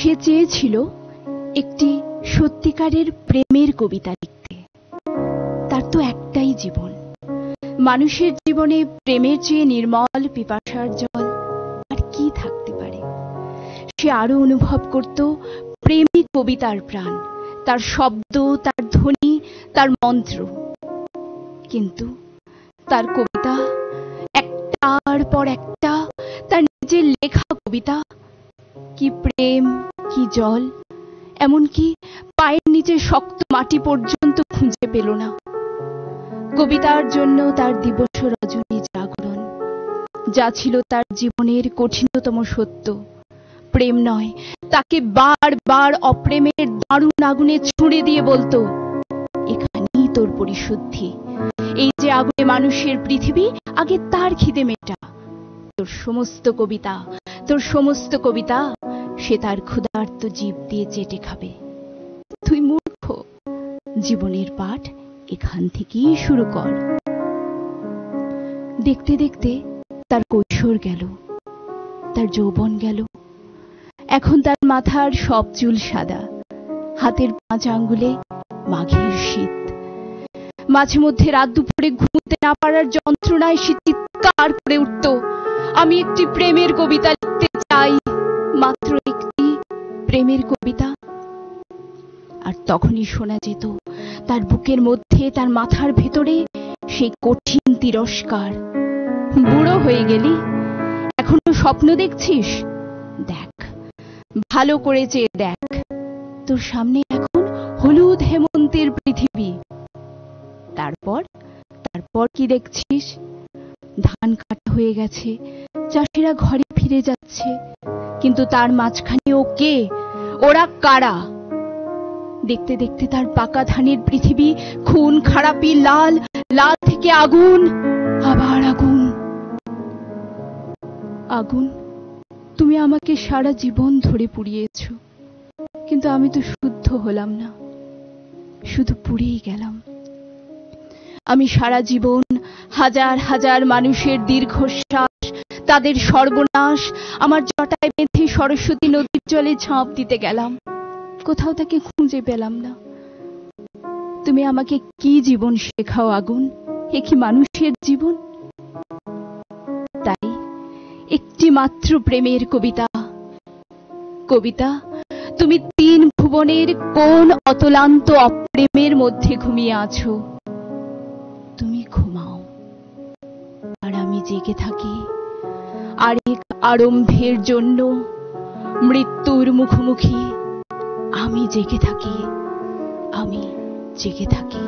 সে চেয়েছিল একটি সত্যিকারের প্রেমের কবিতা লিখতে। তার তো একটাই জীবন। মানুষের জীবনে প্রেমের চেয়ে নির্মল পিপাসার জল আর কি থাকতে পারে। সে আরো অনুভব করত প্রেমী কবিতার প্রাণ, তার শব্দ, তার ধ্বনি, তার মন্ত্র। কিন্তু তার কবিতা একটার পর একটা, তার নিজের লেখা কবিতা, কি প্রেম, কি জল, এমনকি পায়ের নিচে শক্ত মাটি পর্যন্ত খুঁজে পেল না। কবিতার জন্য তার দিবস রজনী জাগরণ, যা ছিল তার জীবনের কঠিনতম সত্য। প্রেম নয়, তাকে বারবার অপ্রেমের দারুণ আগুনে ছুঁড়ে দিয়ে বলতো, এখানেই তোর পরিশুদ্ধি। এই যে আগুনে মানুষের পৃথিবী, আগে তার খিদে মেটা। তোর সমস্ত কবিতা, তোর সমস্ত কবিতা সে তার ক্ষুধার্ত জিভ দিয়ে চেটে খাবে। তুই মূর্খ, জীবনের পাঠ এখান থেকেই শুরু কর। দেখতে দেখতে তার কৈশোর গেল, তার যৌবন গেল। এখন তার মাথার সব চুল সাদা, হাতের 5 আঙ্গুলে মাঘের শীত। মাঝে মধ্যে রাত দুপুরে ঘুমোতে না পারার যন্ত্রণায় সে চিৎকার করে উঠত, আমি একটি প্রেমের কবিতা লিখতে চাই, মাত্র একটি প্রেমের কবিতা। আর তখনই শোনা যেত তার বুকের মধ্যে, তার মাথার ভেতরে সেই কঠিন তিরস্কার, বুড়ো হয়ে গেলি, এখনো স্বপ্ন দেখছিস? দেখ, ভালো করে চেয়ে দেখ, তোর সামনে এখন হলুদ হেমন্তের পৃথিবী। তারপর কি দেখছিস? ধান কাটা হয়ে গেছে, চাষিরা ঘরে ফিরে যাচ্ছে, কিন্তু তার মাঝখানে ও কে, ওরা কারা? দেখতে দেখতে তার পাকা ধানের পৃথিবী খুন খারাপি, লাল, লাল থেকে আগুন, আবার আগুন। আগুন, তুমি আমাকে সারা জীবন ধরে পুড়িয়েছ, কিন্তু আমি তো শুদ্ধ হলাম না, শুধু পুড়েই গেলাম। আমি সারা জীবন হাজার হাজার মানুষের দীর্ঘশ্বাস, তাদের সর্বনাশ আমার জটায় বেঁধে সরস্বতী নদীর জলে ঝাঁপ দিতে গেলাম, কোথাও তাকে খুঁজে পেলাম না। তুমি আমাকে কি জীবন শেখাও আগুন? এ কি মানুষের জীবন? তাই একটি মাত্র প্রেমের কবিতা। কবিতা, তুমি 3 ভুবনের কোন অতলান্ত অপ্রেমের মধ্যে ঘুমিয়ে আছো? তুমি ঘুমাও, আর আমি জেগে থাকি আরেক আরম্ভের জন্য, মৃত্যুর মুখোমুখি। আমি জেগে থাকি, আমি জেগে থাকি।